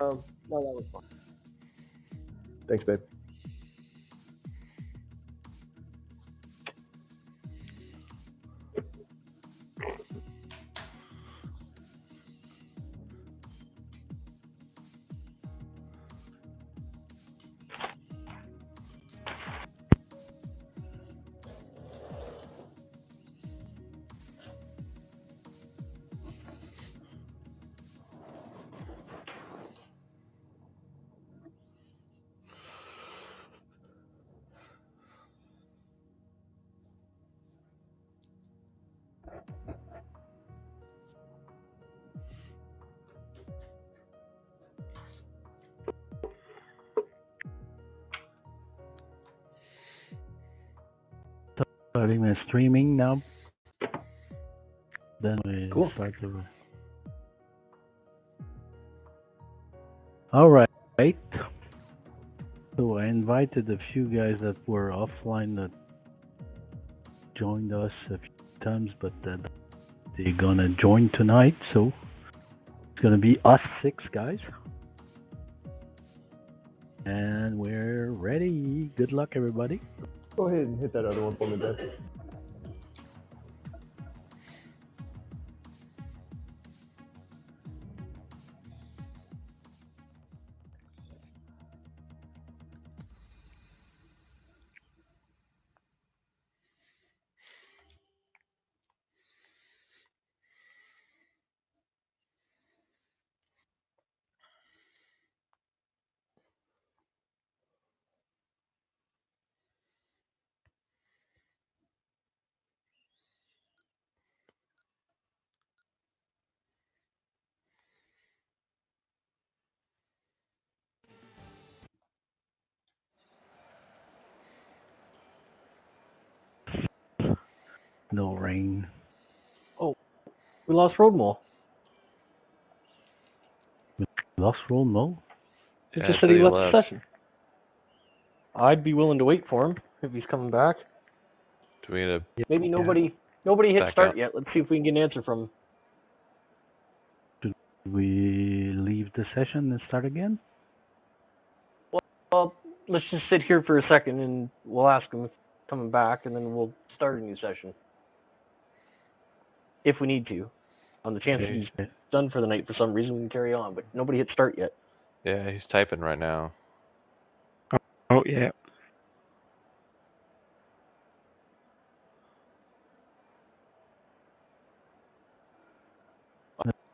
No, that was fun. Thanks, babe. Starting my streaming now. Then we Cool. start the. All right. So I invited a few guys that were offline that joined us a few times, but they're gonna join tonight. So it's gonna be us 6 guys, and we're ready. Good luck, everybody. Go ahead and hit that other one for me, babe. No rain. Oh, we lost Road Mole. Lost roll, no? He Yeah, just it said he left left. the session. I'd be willing to wait for him if he's coming back. Do we need to? Maybe nobody hit Back start out. yet. Let's see if we can get an answer from him. Should we leave the session and start again? Well, let's just sit here for a second and we'll ask him if he's coming back, and then we'll start a new session if we need to. On the chance that he's done for the night for some reason, we can carry on. But nobody hit start yet. Yeah, he's typing right now. Oh, yeah.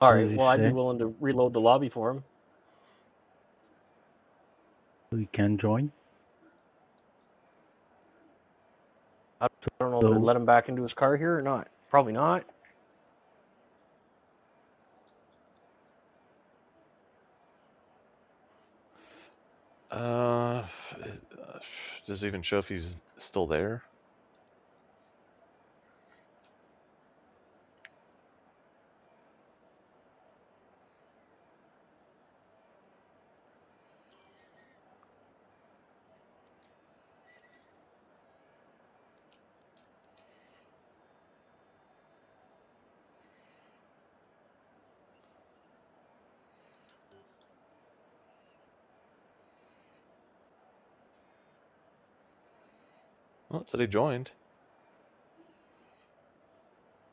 All right. Well, I'd be willing to reload the lobby for him. We can join. I don't know if I'd let him back into his car here or not. Probably not. Does it even show if he's still there? Well, it said he joined.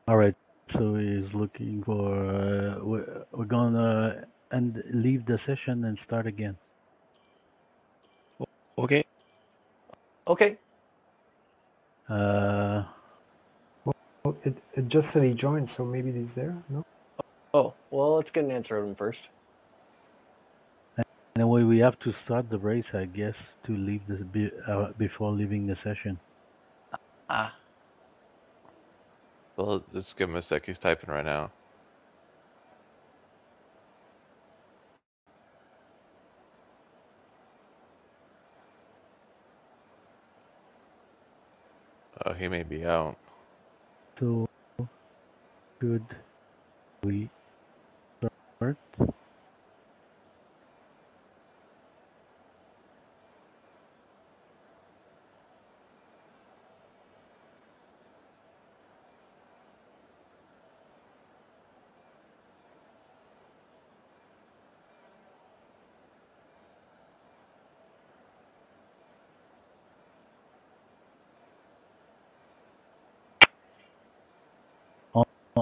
All right. So he's looking for. We're gonna leave the session and start again. Okay. Okay. Well, it just said he joined, so maybe he's there. No. Oh, well, let's get an answer of him first. Anyway, we have to start the race, I guess, to leave this before leaving the session. Well, let's give him a sec. He's typing right now. Oh, he may be out. So, should we start?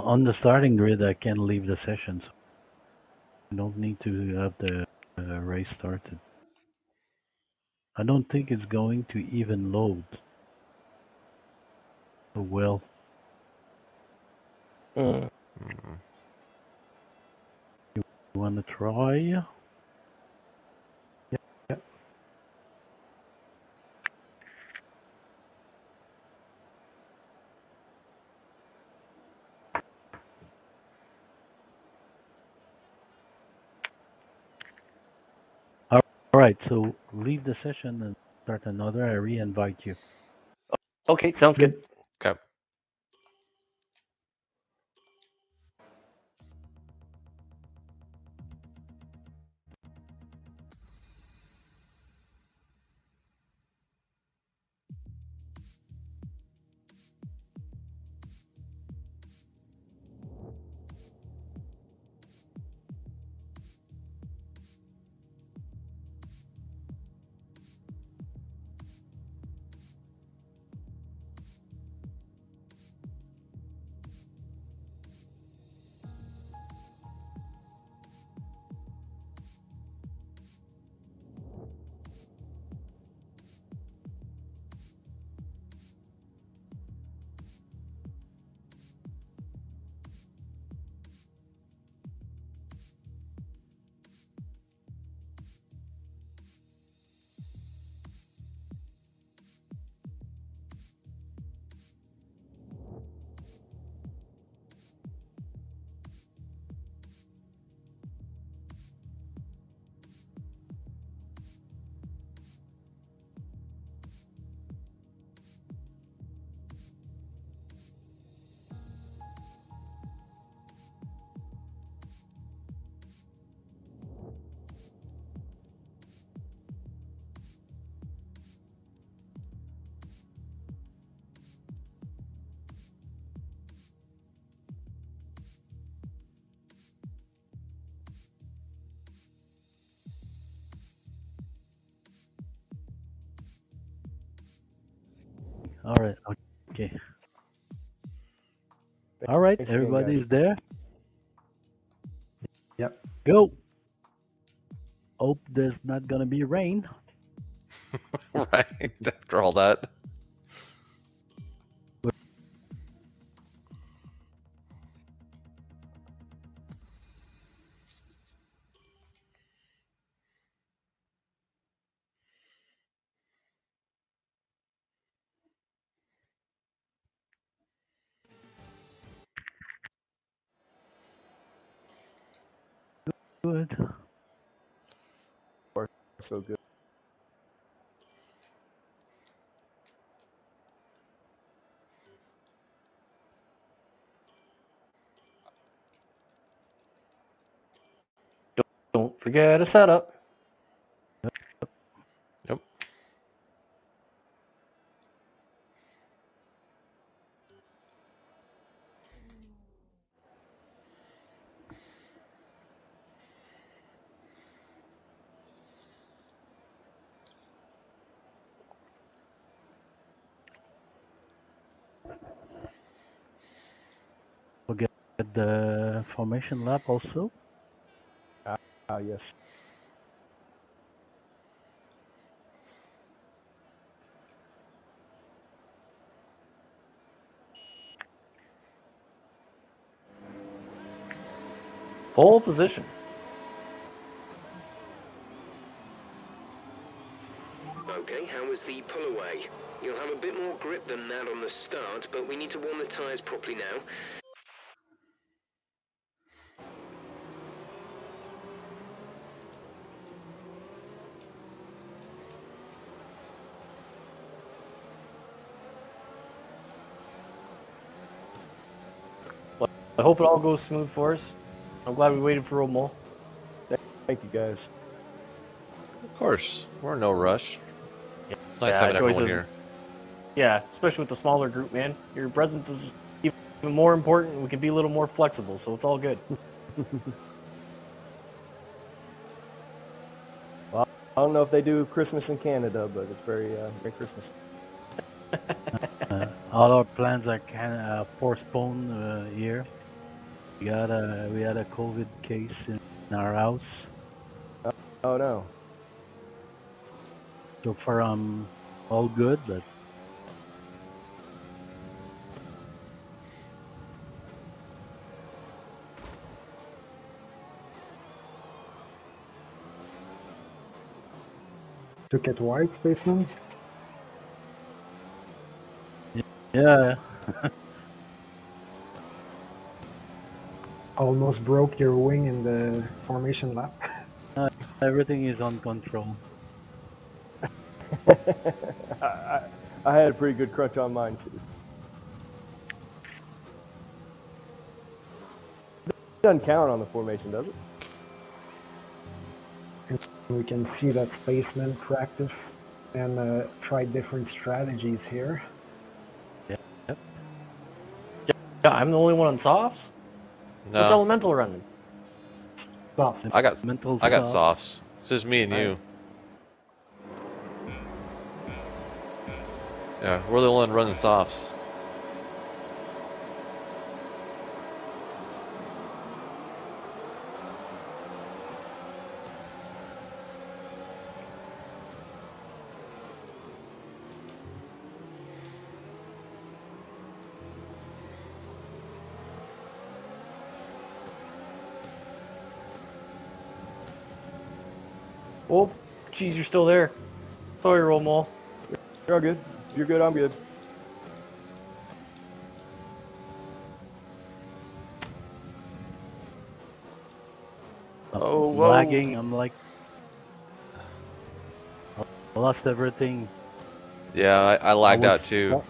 on the starting grid, I can leave the session. So I don't need to have the race started. I don't think it's going to even load. So well, Mm. Hmm. you want to try? Yeah. All right, so leave the session and start another. I re-invite you. Okay, sounds good. Okay. All right, okay. All right, Thanks again, everybody's there. Yep. Go. Hope there's not gonna be rain. Right. After all that. Good. So good. Don't forget a setup. Yep. We'll get the formation lap also. Yes. Pole position. Okay, how was the pull away? You'll have a bit more grip than that on the start, but we need to warm the tyres properly now. I hope it all goes smooth for us. I'm glad we waited for Romo. Thank you, guys. Of course. We're in no rush. It's nice Yeah, having Joyce everyone is- here. Yeah, especially with the smaller group, man. Your presence is even more important, and we can be a little more flexible, so it's all good. Well, I don't know if they do Christmas in Canada, but it's very Merry Christmas. All our plans are kind of postponed here. we had a COVID case in our house. Oh no. So far, I'm all good, but Took it white, Spaceman? yeah, Almost broke your wing in the formation lap. everything is on control. I had a pretty good crunch on mine too. Doesn't count on the formation, does it? We can see that Spaceman practice and try different strategies here. Yep. Yeah, I'm the only one on softs? What's No, elemental running? Soft. I got Mental softs. It's just me and you. Yeah, we're the only one running softs. Oh, geez, you're still there. Sorry, roll mole. You're all good. If you're good, I'm good. Oh, whoa. lagging. I'm like, I lost everything. Yeah, I lagged was- out too.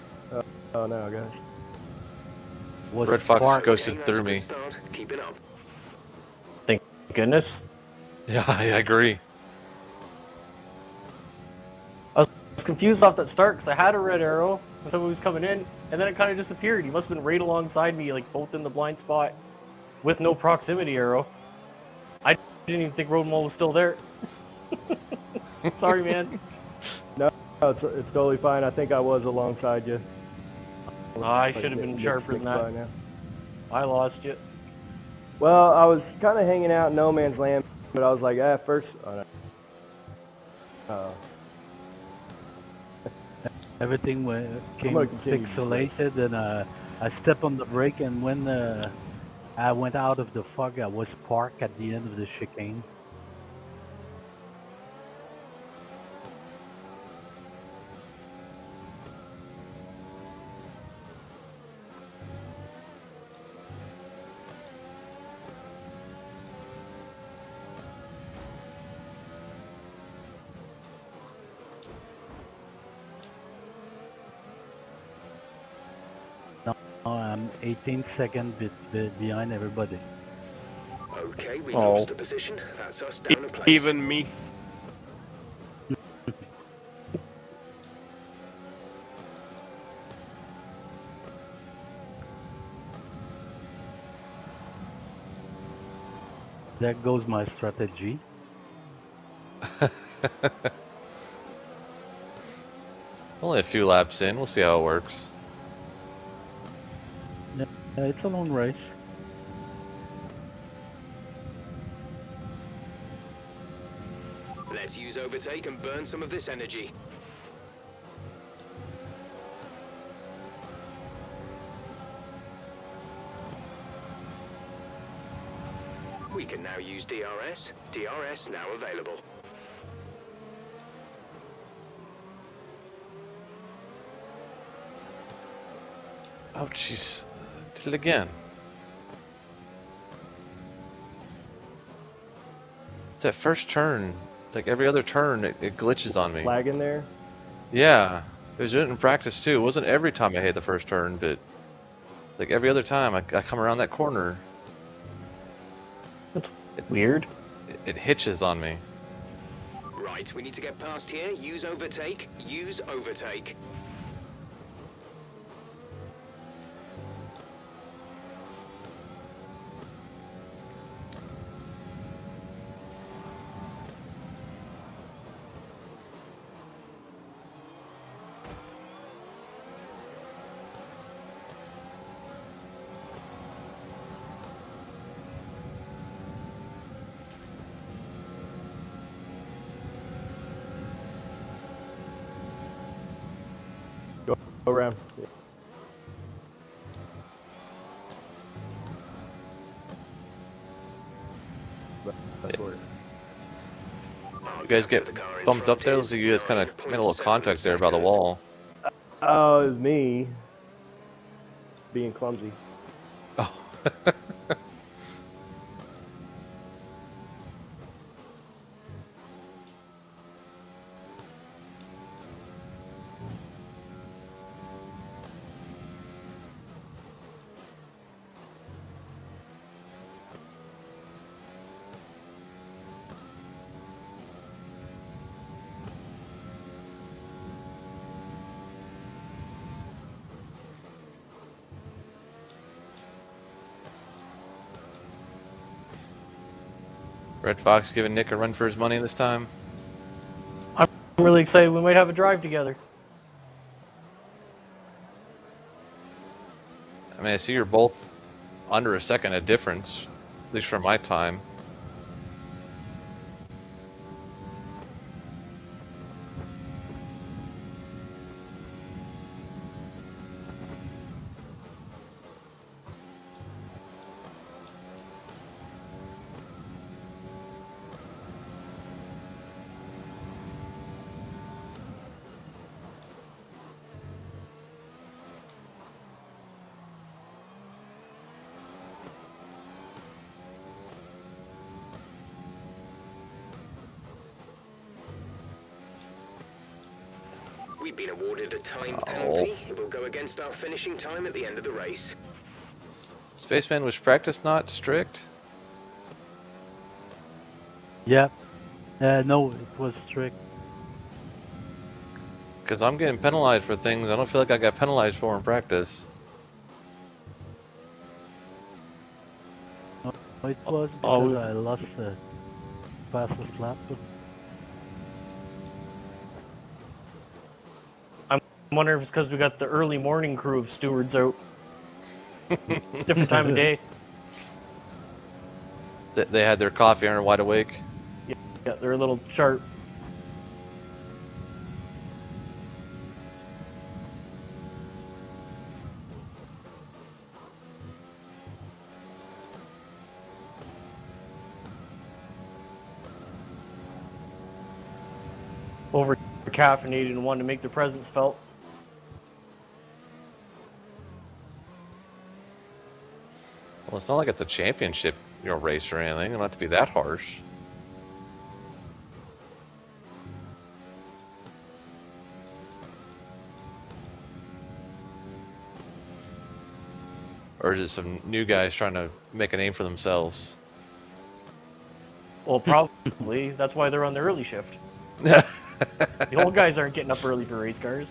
Oh no, guys. Was Red Fox spark. ghosted that's through a good me. start. Keep it up. Thank goodness. Yeah, I agree. I was confused off that start because I had a red arrow when someone was coming in, and then it kind of disappeared. He must have been right alongside me, like both in the blind spot, with no proximity arrow. I didn't even think Road Mole was still there. Sorry, man. No, it's totally fine. I think I was alongside you. I should have been sharper than that. By now. I lost you. Well, I was kind of hanging out in no man's land, but I was like, first. Oh, no. Everything came gonna continue to pixelated, and I stepped on the brake, and when I went out of the fog, I was parked at the end of the chicane. Now I'm 18 seconds behind everybody. Okay, we've Oh. lost a position. That's us down a place. Even me. There goes my strategy. Only a few laps in. We'll see how it works. It's a long race. Let's use overtake and burn some of this energy. We can now use DRS. DRS now available. Oh, jeez. Did it again. It's that first turn. Like every other turn, it glitches on me. Flag in there. Yeah. It was in practice too. It wasn't every time I hit the first turn, but like every other time I come around that corner, Weird. it hitches on me. Right, we need to get past here. Use overtake. Use overtake. around. Yeah. That's where. I'll You guys gap get to the car in bumped front up there? is Looks like you guys kind of made a little 9.7 contact there by the seconds. wall. Oh, it was me being clumsy. Oh. Red Fox giving Nick a run for his money this time. I'm really excited. We might have a drive together. I mean, I see you're both under a second of difference, at least for my time. We've been awarded a time penalty. It will go against our finishing time at the end of the race. Spaceman, was practice not strict? Yeah. No, it was strict. Because I'm getting penalized for things I don't feel like I got penalized for in practice. No, it was because I lost fastest lap. I'm wondering if it's because we got the early morning crew of stewards out. Different time of day. They had their coffee and are wide awake. Yeah, they're a little sharp. Over caffeinated and wanted to make their presence felt. Well, it's not like it's a championship, race or anything. It don't have to be that harsh. Or is it some new guys trying to make a name for themselves? Well, probably. That's why they're on the early shift. The old guys aren't getting up early for race cars.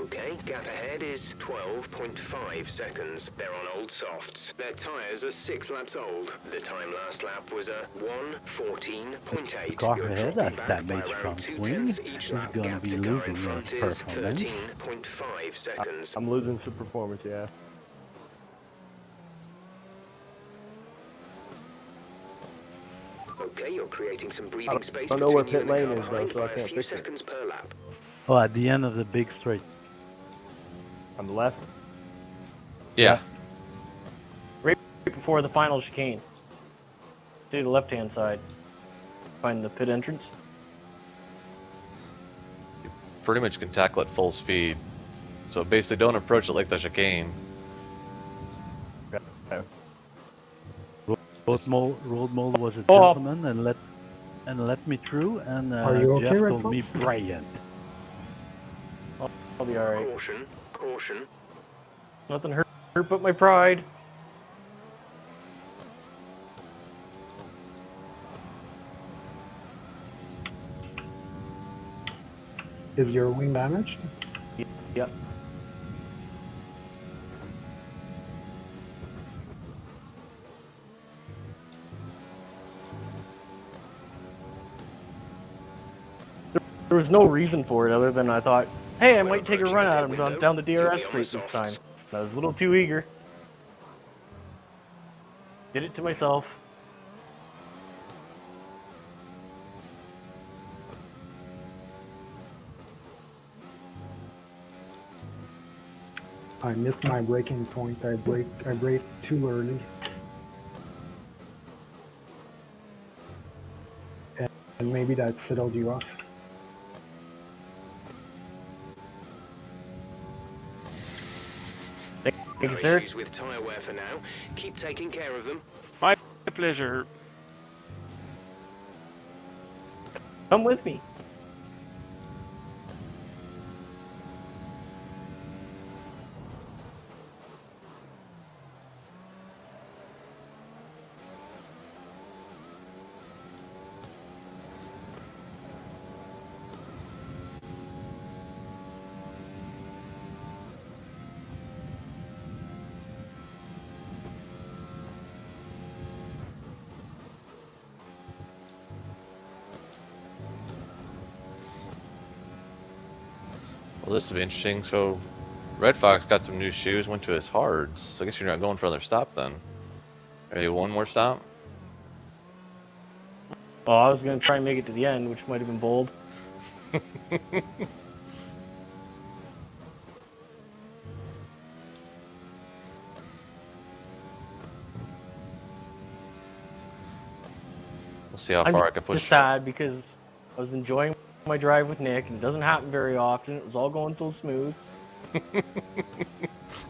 Okay, gap ahead is 12.5 seconds. They're on old softs. Their tyres are 6 laps old. The time last lap was a 1:14.8. Car You're ahead dropping has back by damage around front 2 wing. tenths each He's lap. gonna Gap be to car in losing front his is performance. 13.5 seconds. I'm losing some performance, yeah. Okay, you're creating some breathing space I don't know where between you pit and the lane car is, though, behind so I by a can't few fix it. seconds per lap. Oh, at the end of the big straight. On the left. Yeah. Right before the final chicane. To the left-hand side. Find the pit entrance. Pretty much can tackle at full speed. So basically don't approach it like the chicane. Okay. Road Mole was a Oh. gentleman and let me through, and Are you okay, Jeff Red told me Fox? brilliant. I'll be alright. Caution, caution. Nothing hurt but my pride. Is your wing damaged? Yep. There was no reason for it other than I thought, hey, I might take a approaching run the at pit him window, down the you'll DRS be on the straight this time. softs. I was a little too eager. Did it to myself. I missed my braking point. I braked too early. And maybe that settled you off. Thank No you, sir. issues with tyre wear for now. Keep taking care of them. My pleasure. Come with me. Well, this will be interesting. So, Red Fox got some new shoes, went to his hards. I guess you're not going for another stop then. Maybe one more stop? Oh, I was going to try and make it to the end, which might have been bold. We'll see how I'm far I can just push. sad because I was enjoying my drive with Nick, and it doesn't happen very often. It was all going so smooth.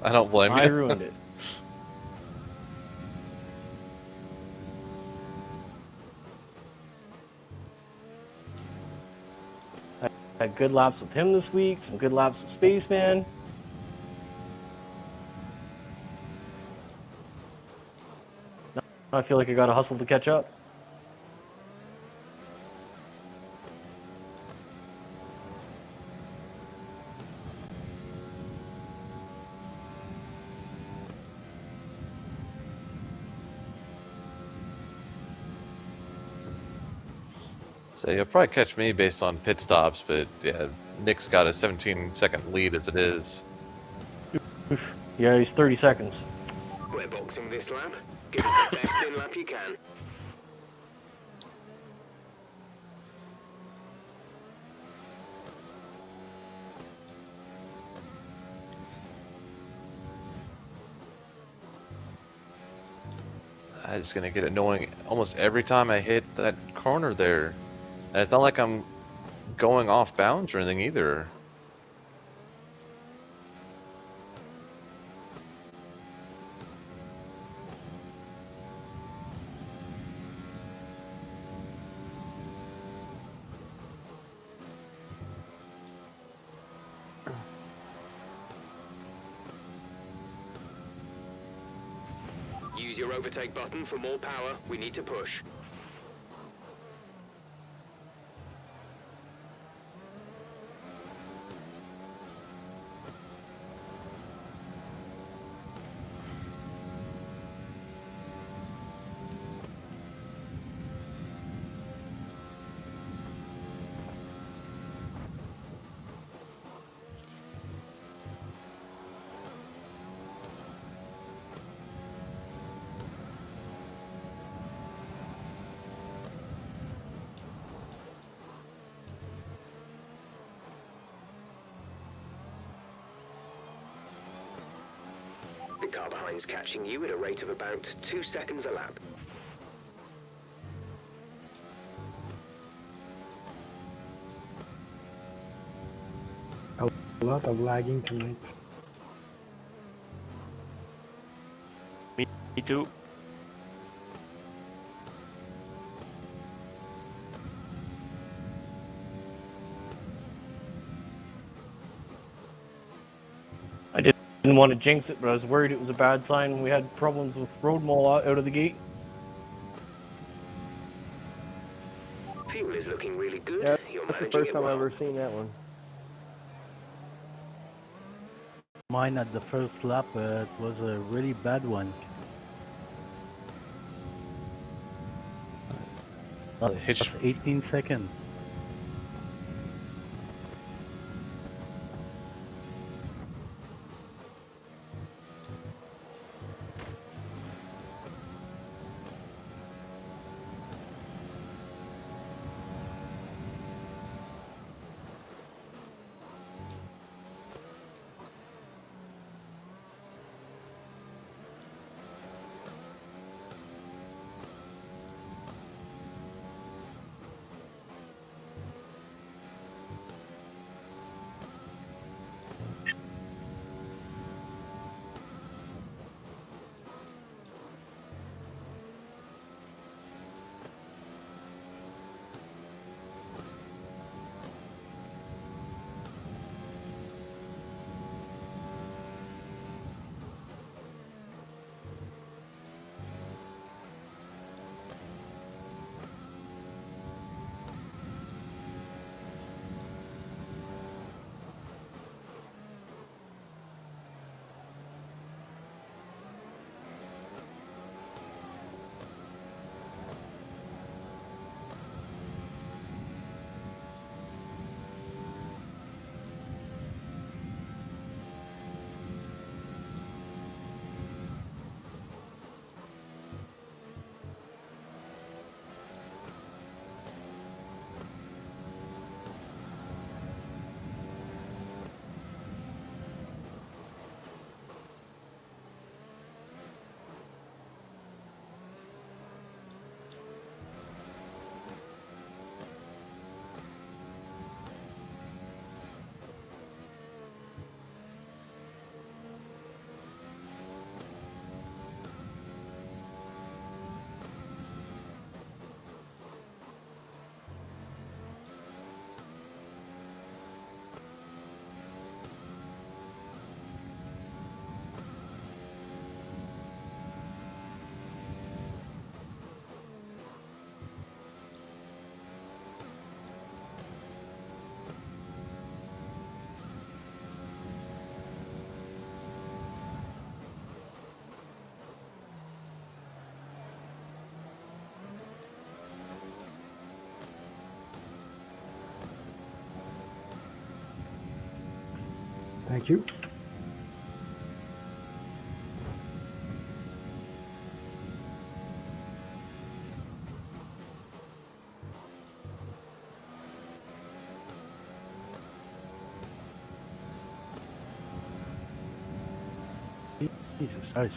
I don't blame I you. ruined it. I had good laps with him this week, some good laps with Spaceman. Now I feel like I gotta hustle to catch up. So you'll probably catch me based on pit stops, but yeah, Nick's got a 17-second lead as it is. Yeah, he's 30 seconds. We're boxing this lap. Give us the best in lap you can. It's gonna get annoying almost every time I hit that corner there. And it's not like I'm going off bounds or anything either. Use your overtake button for more power. We need to push. The car behind's catching you at a rate of about 2 seconds a lap. A lot of lagging tonight. Me too. I didn't want to jinx it, but I was worried it was a bad sign when we had problems with road mole out of the gate. Fuel is looking really good. Yeah, You're that's the managing first it time I've well. ever seen that one. Mine at the first lap, it was a really bad one. Hitch. Just 18 seconds. Thank you. Jesus Christ.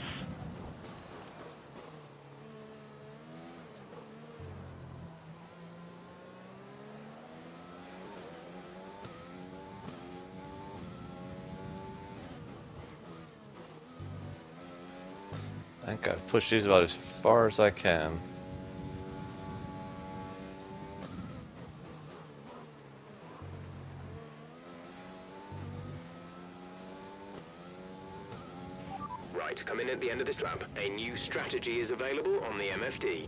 I think I've pushed these about as far as I can. Right, come in at the end of this lap. A new strategy is available on the MFD.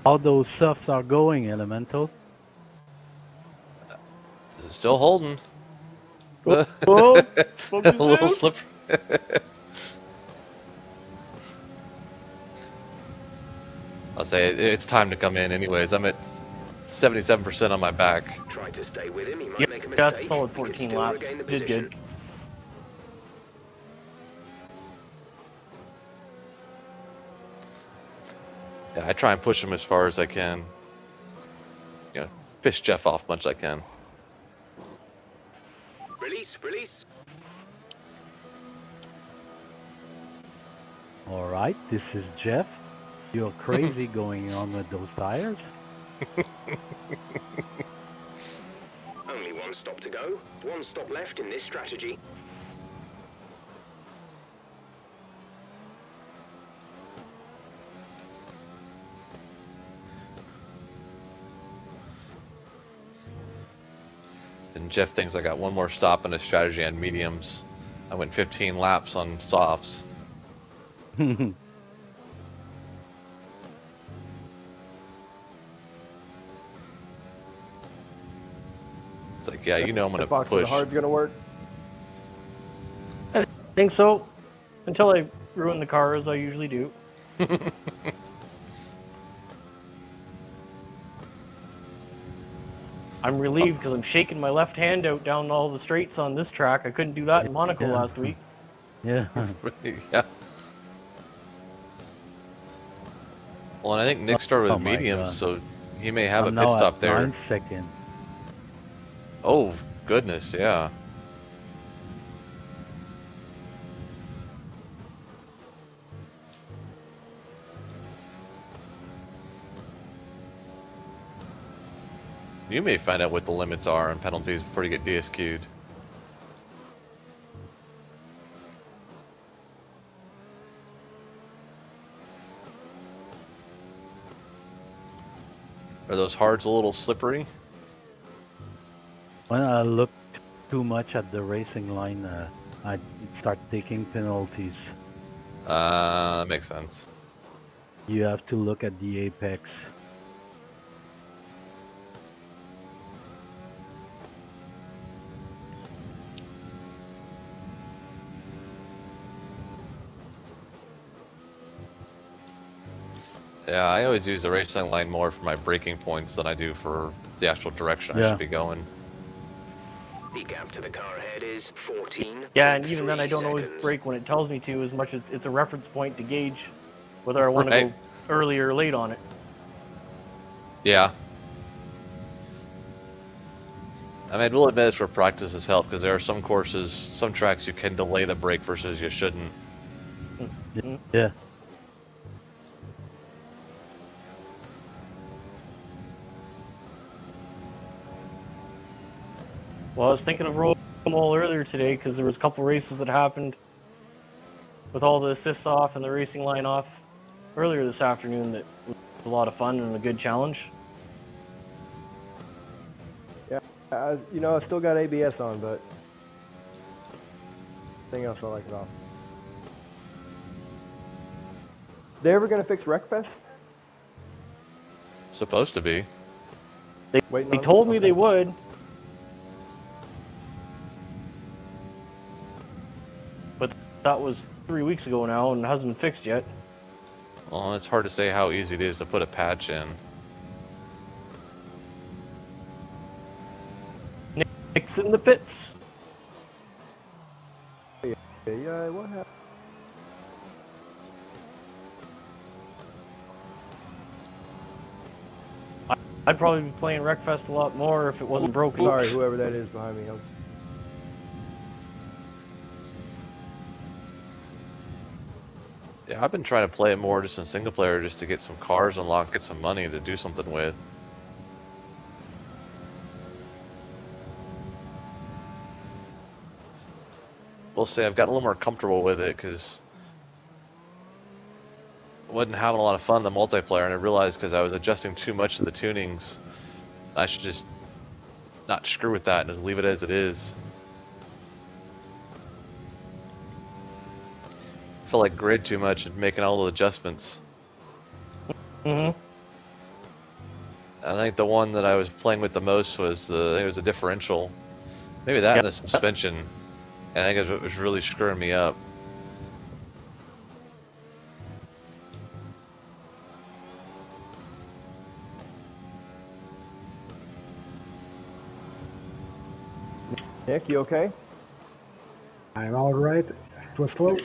How those softs are going, Elemental? Still holding. Oh, A focus little in. slippery. I'll say it's time to come in anyways. I'm at 77% on my back. Try to stay with him, he might Yep, make a that's mistake. solid He 14 can still laps. regain the Did position. good. Yeah, I try and push him as far as I can. You know, fish Jeff off much as I can. Release, release. Alright, this is Jeff. You're crazy going on with those tires. Only one stop to go. One stop left in this strategy. And Jeff thinks I got one more stop in a strategy on mediums. I went 15 laps on softs. It's like, yeah, you know I'm gonna Box for the push. hard's gonna work. I think so. Until I ruin the car, as I usually do. I'm relieved because I'm shaking my left hand out down all the straights on this track. I couldn't do that in Monaco Yeah. last week. Yeah. Yeah. Well, and I think Nick started with Oh my mediums, God. so he may have I'm a pit now stop at there. 9 seconds. Oh, goodness, yeah. You may find out what the limits are and penalties before you get DSQ'd. Are those hards a little slippery? When I look too much at the racing line, I start taking penalties. That makes sense. You have to look at the apex. Yeah, I always use the racing line more for my braking points than I do for the actual direction I Yeah. should be going. The gap to the car ahead is 14. Yeah, and even then I don't always brake when it tells me to, as much as it's a reference point to gauge whether I want to Right. go early or late on it. Yeah. I mean, we'll admit it's for practice's help, because there are some courses, some tracks you can delay the brake versus you shouldn't. Yeah. Well, I was thinking of rolling them all earlier today because there was a couple races that happened with all the assists off and the racing line off earlier this afternoon that was a lot of fun and a good challenge. You know, I still got ABS on, but anything else I like it off. They ever gonna fix Wreckfest? Supposed to be. They Waiting on told it? me Okay. they would. But that was 3 weeks ago now and hasn't been fixed yet. Well, it's hard to say how easy it is to put a patch in. Nick's in the pits. Yeah, what happened? I'd probably be playing Wreckfest a lot more if it wasn't broken. Sorry, whoever that is behind me. Yeah, I've been trying to play it more just in single player just to get some cars unlocked, get some money to do something with. We'll say I've gotten a little more comfortable with it because I wasn't having a lot of fun in the multiplayer, and I realized because I was adjusting too much to the tunings, I should just not screw with that and just leave it as it is. I feel like grid too much and making all the adjustments. Mm-hmm. I think the one that I was playing with the most was I think it was a differential. Maybe that and the suspension. And I think it was really screwing me up. Nick, you okay? I'm all right. It was close.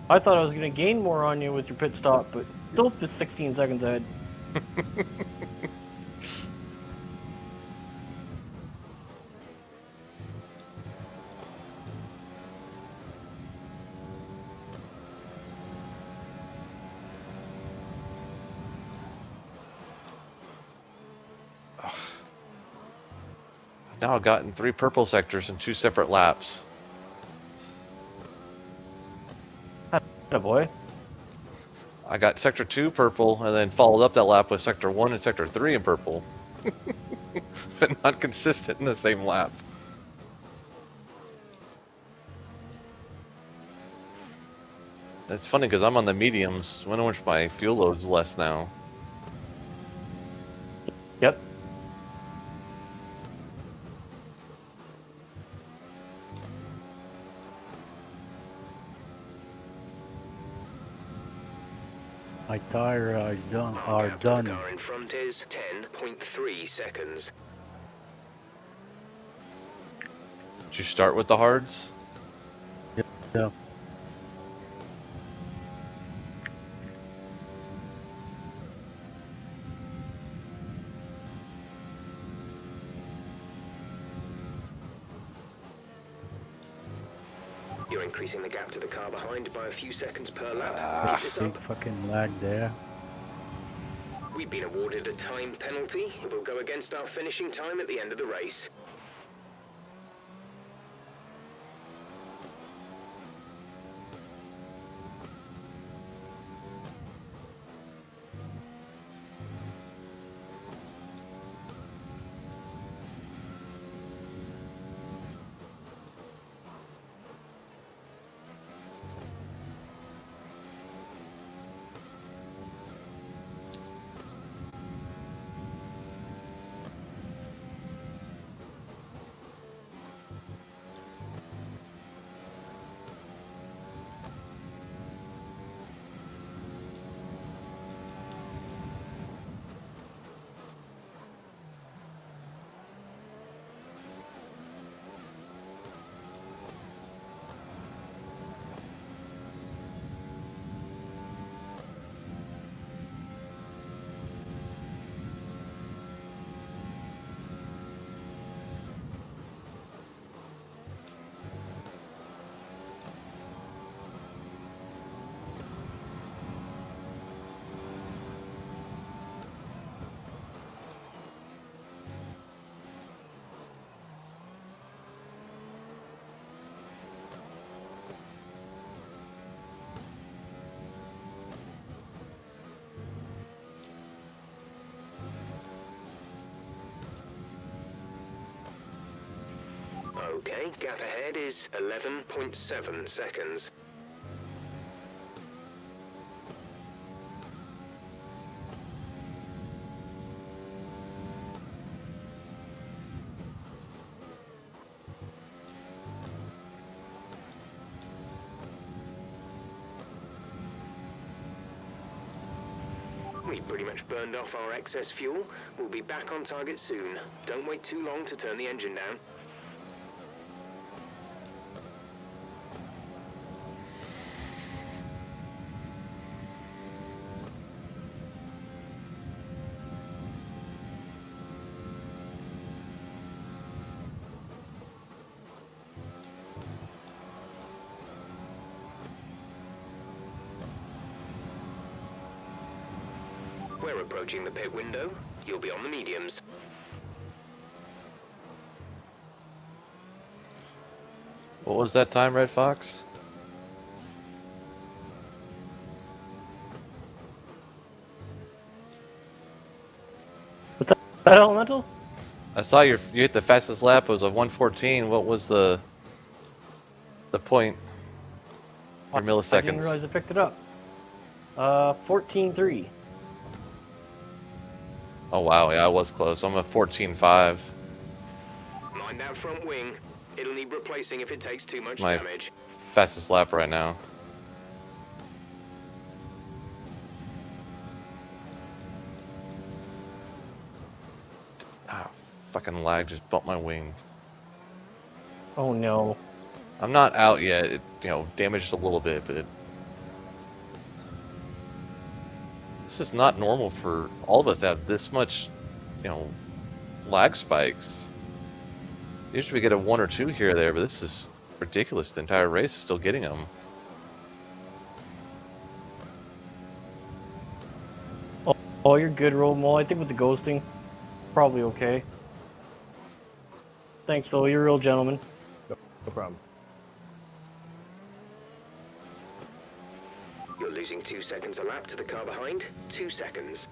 I thought I was going to gain more on you with your pit stop, but still just 16 seconds ahead. Now I've gotten 3 purple sectors in 2 separate laps. Oh boy. I got sector 2 purple and then followed up that lap with sector 1 and sector 3 in purple. But not consistent in the same lap. It's funny because I'm on the mediums, I wonder which my fuel load's less now. Yep. My tire are done. Gap to the car in front is 10.3 seconds. Did you start with the hards? Yeah. You're increasing the gap to the car behind by a few seconds per lap. Keep this Big up. fucking lag there. We've been awarded a time penalty. It will go against our finishing time at the end of the race. Okay, gap ahead is 11.7 seconds. We pretty much burned off our excess fuel. We'll be back on target soon. Don't wait too long to turn the engine down. We're approaching the pit window. You'll be on the mediums. What was that time, Red Fox? That elemental? I saw you hit the fastest lap. It was a 1:14. What was the point? Or milliseconds? I didn't realize I picked it up. 14.3. Oh wow, yeah, I was close. I'm a 14.5. Mind that front wing. It'll need replacing if it takes too much My damage. fastest lap right now. Ah, fucking lag just bumped my wing. Oh no. I'm not out yet. It, damaged a little bit, but this is not normal for all of us to have this much, lag spikes. Usually we get a 1 or 2 here or there, but this is ridiculous. The entire race is still getting them. Oh, you're good, Roll. I think with the ghosting, probably okay. Thanks, Phil. You're a real gentleman. No problem. You're losing 2 seconds a lap to the car behind. 2 seconds.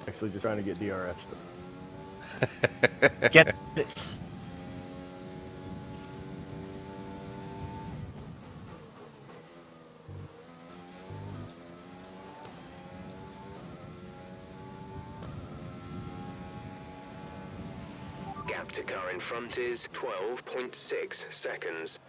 Actually, just trying to get DRS. Get it. Gap to car in front is 12.6 seconds.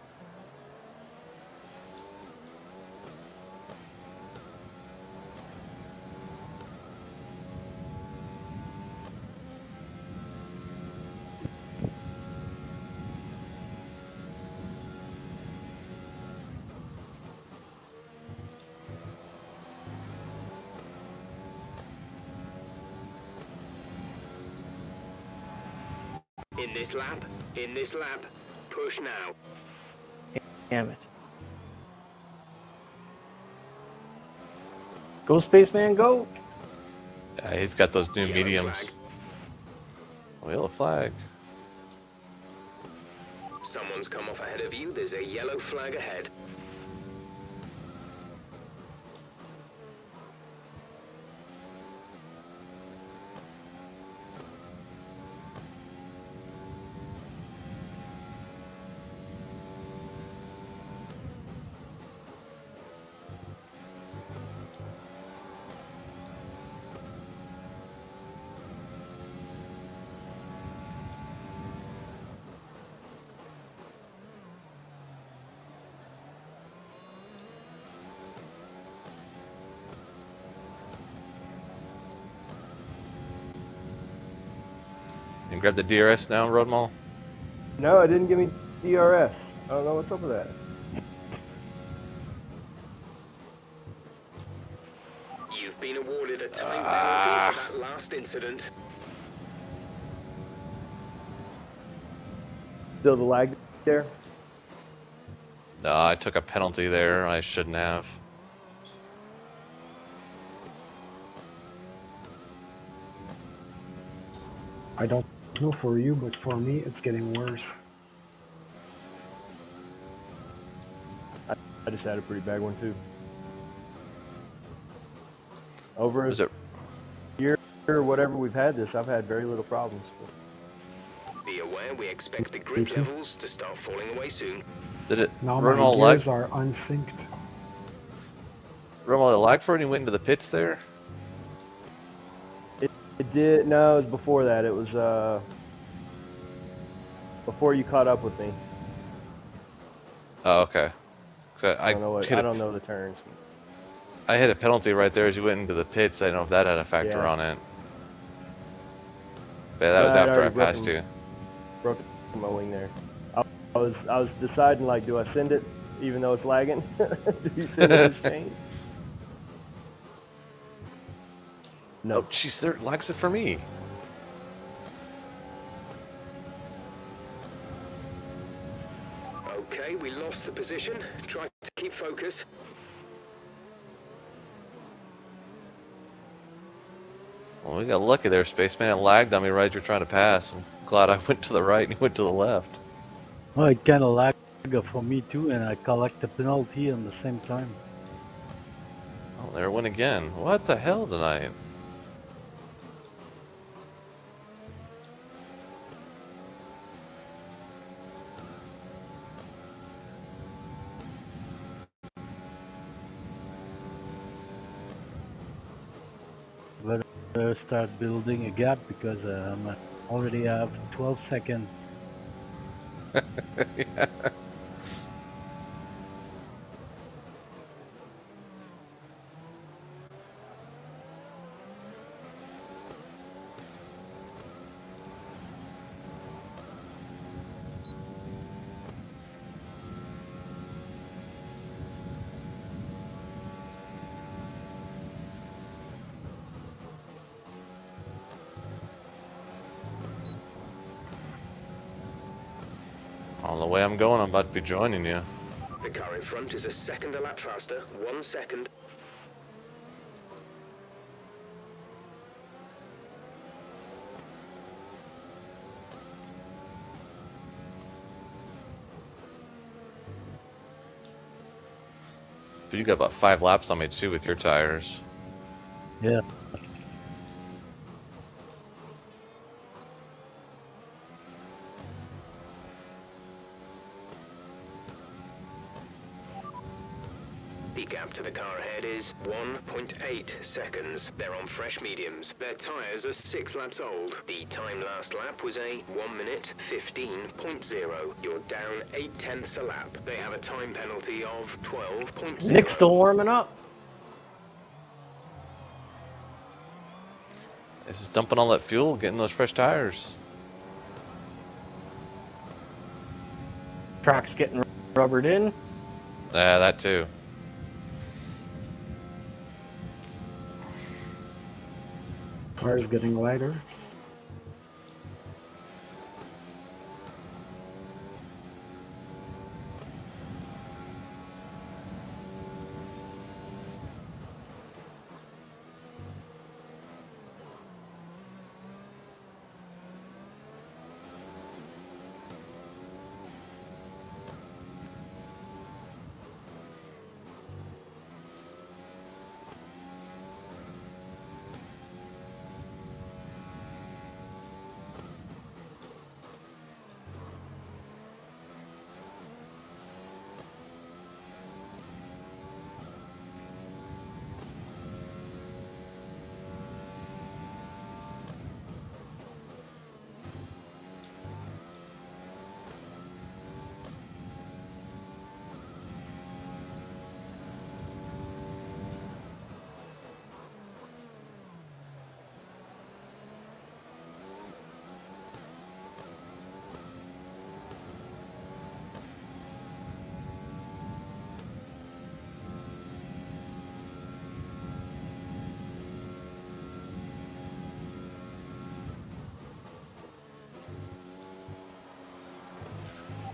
In this lap, push now. Damn it. Go, Spaceman, go! Yeah, he's got those new Yellow mediums. flag. Oh, yellow flag. Someone's come off ahead of you. There's a yellow flag ahead. You grab the DRS now, Road Mall? No, it didn't give me DRS. I don't know what's up with that. You've been awarded a time penalty for that last incident. Still the lag there? No, I took a penalty there. I shouldn't have. I don't know for you, but for me, it's getting worse. I just had a pretty bad one too. Over Was it? a year or whatever we've had this, I've had very little problems. Be aware we expect the grip levels to start falling away soon. Did it Now run my all gears lag? are unsynced. Run all lag for when you went into the pits there? It It did. No, it was before that. It was before you caught up with me. Oh, okay. 'Cause I don't know what. hit I a, don't know the turns. I hit a penalty right there as you went into the pits. I don't know if that had a factor Yeah. on it. But yeah, that was I'd after I already passed you. broken my wing there. I was deciding like, do I send it even though it's lagging? Do you send it as chain? No. Oh, jeez, there lags it for me. Okay, we lost the position. Try to keep focus. Well, we got lucky there, Spaceman. It lagged on me right as you're trying to pass. I'm glad I went to the right and you went to the left. Well, it kind of lagged for me too, and I collect the penalty on the same time. Oh, there it went again. What the hell tonight? Better start building a gap because I already have 12 seconds. Yeah. On the way I'm going, I'm about to be joining you. The car in front is a second a lap faster. 1 second. But you got about 5 laps on me too with your tires. Yeah. The gap to the car ahead is 1.8 seconds. They're on fresh mediums. Their tyres are 6 laps old. The time last lap was a 1 minute 15.0. You're down 0.8 a lap. They have a time penalty of 12.0. Nick's still warming up. This is dumping all that fuel, getting those fresh tires. Track's getting rubbered in. Yeah, that too. Car's getting lighter.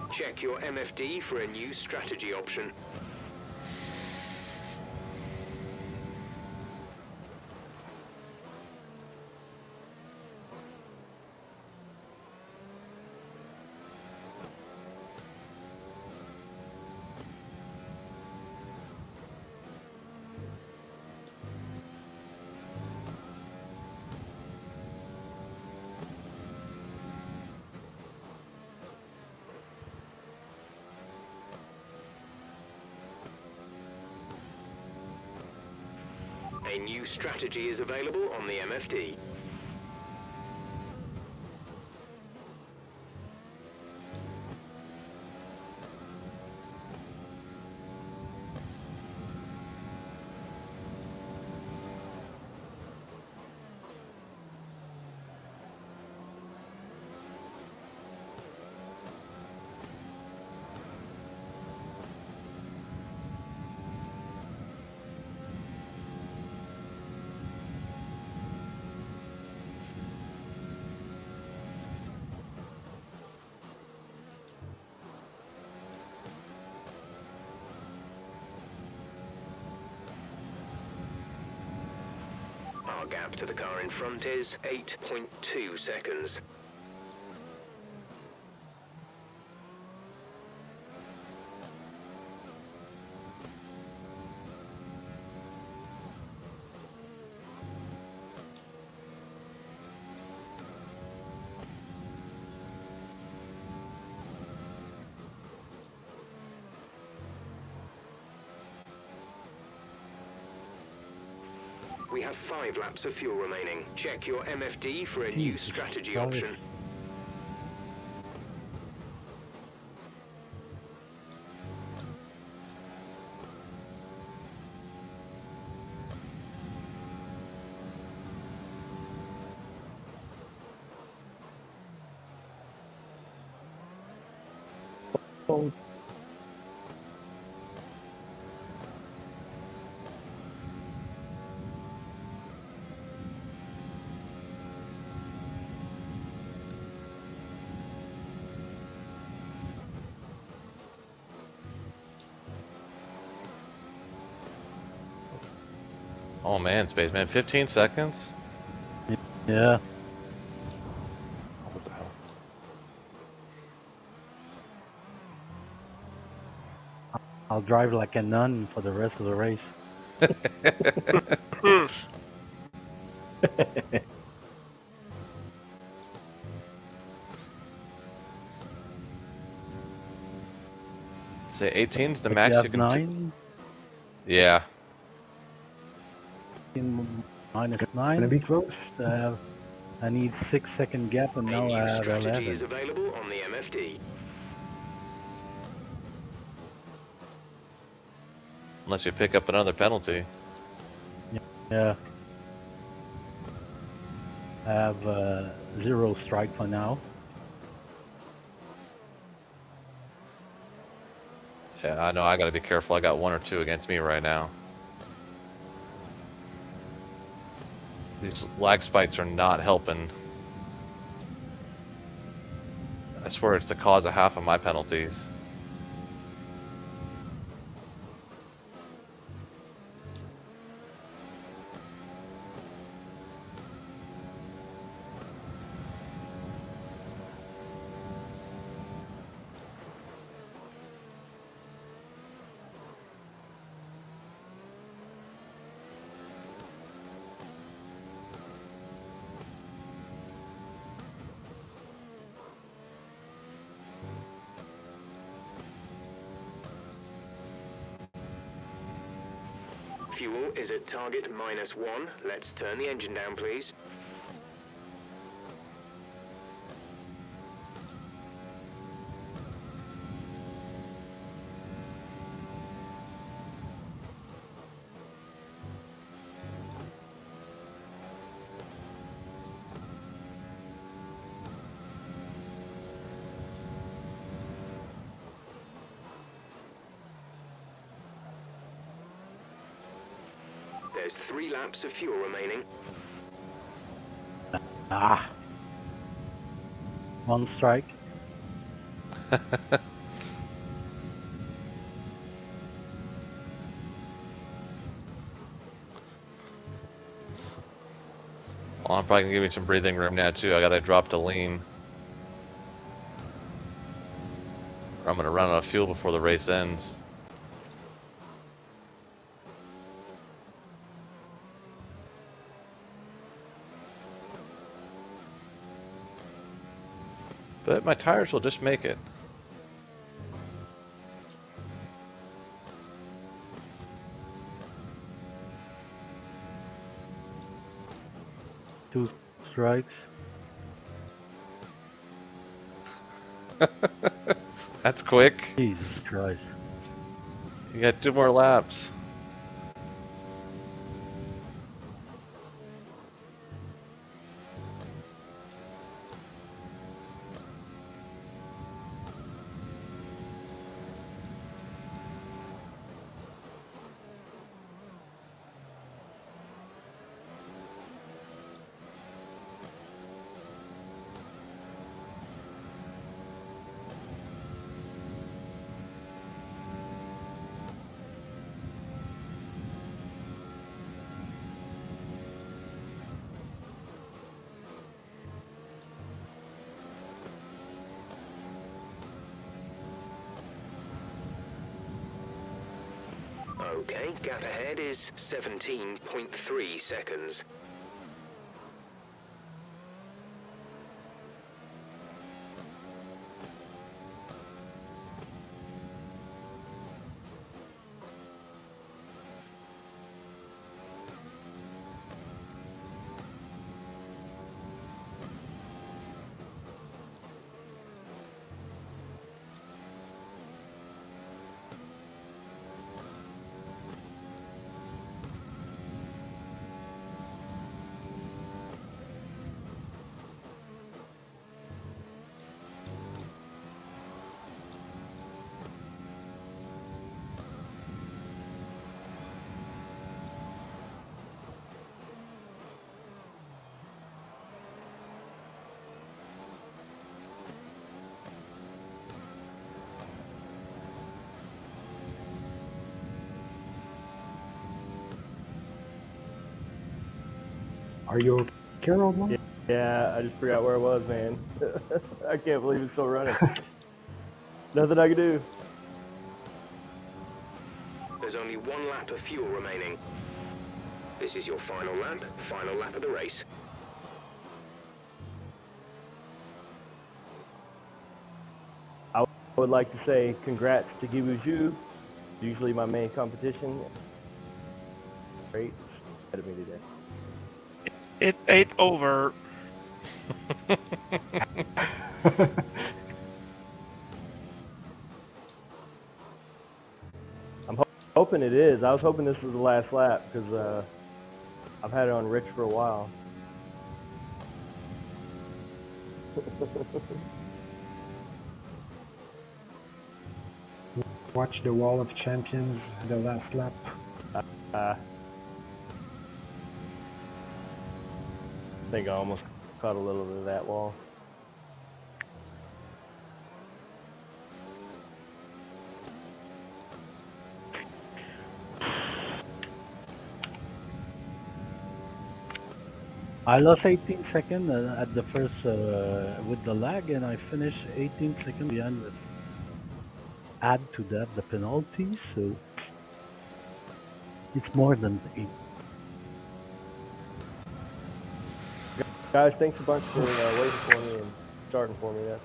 Check your MFD for a new strategy option. A new strategy is available on the MFD. gap to the car in front is 8.2 seconds. We have 5 laps of fuel remaining. Check your MFD for a new strategy Christ. option. Oh, Oh man, Spaceman, 15 seconds? Yeah. What the hell? I'll drive like a nun for the rest of the race. Say 18's the If max you you have can 9, Yeah. minus gonna 9. be close. I need 6-second gap, and A now I new have strategy 11. is available on the MFD. Unless you pick up another penalty. Yeah. I have 0 strike for now. Yeah, I know I gotta be careful. I got 1 or 2 against me right now. These lag spikes are not helping. I swear it's the cause of half of my penalties. Fuel is at target -1. Let's turn the engine down, please. There's 3 laps of fuel remaining. Ah. 1 strike. Well, I'm probably gonna give me some breathing room now too. I gotta drop to lean. Or I'm gonna run out of fuel before the race ends. But my tires will just make it. Two strikes. That's quick. Jesus Christ. You got 2 more laps. Okay, gap ahead is 17.3 seconds. Are you okay, old one? Yeah, I just forgot where I was, man. I can't believe it's still running. Nothing I can do. There's only 1 lap of fuel remaining. This is your final lap of the race. I would like to say congrats to Gibuju, usually my main competition. Great, ahead of me today. It ain't over. I'm hoping it is. I was hoping this was the last lap because I've had it on Rich for a while. Watch the Wall of Champions, the last lap. I think I almost caught a little bit of that wall. I lost 18 seconds at the first with the lag, and I finished 18 seconds behind with add to that the penalty, so it's more than 8. Guys, thanks a bunch for waiting for me and starting for me. That's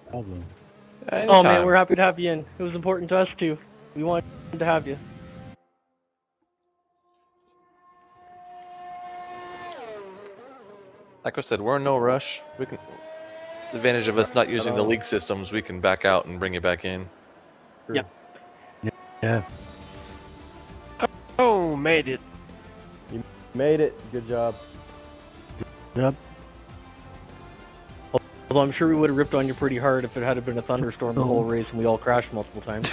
Problem. Oh man, we're happy to have you in. It was important to us too. We wanted to have you. Like I said, we're in no rush. We can. The advantage of us not using the league systems, we can back out and bring you back in. Yeah. Yeah. Oh, made it. You made it. Good job. Yep. Although I'm sure we would have ripped on you pretty hard if it had been a thunderstorm the whole race and we all crashed multiple times.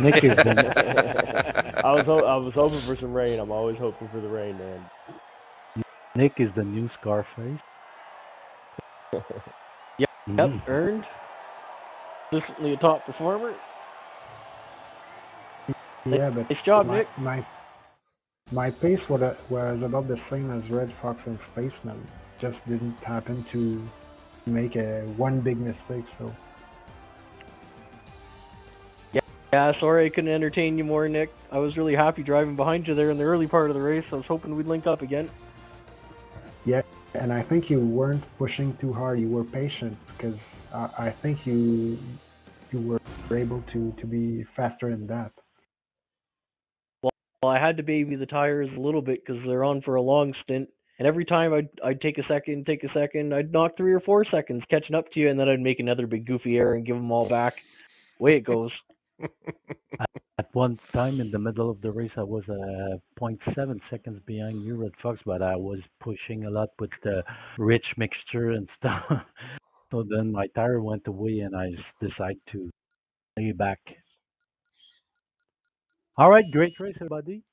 Nick is the, I was hoping for some rain. I'm always hoping for the rain, man. Nick is the new Scarface. Yep, earned. Consistently a top performer. Yeah, but nice job, Nick. My pace was about the same as Red Fox and Spaceman. Just didn't happen to make one big mistake, so. Yeah, sorry I couldn't entertain you more, Nick. I was really happy driving behind you there in the early part of the race. I was hoping we'd link up again. Yeah, and I think you weren't pushing too hard. You were patient because I think you were able to be faster than that. Well, I had to baby the tires a little bit because they're on for a long stint. And every time I'd take a second, I'd knock 3 or 4 seconds catching up to you, and then I'd make another big goofy error and give them all back. Way it goes. At one time in the middle of the race, I was 0.7 seconds behind you, Red Fox, but I was pushing a lot with the rich mixture and stuff. So then my tire went away, and I decided to lay back. All right, great race, everybody.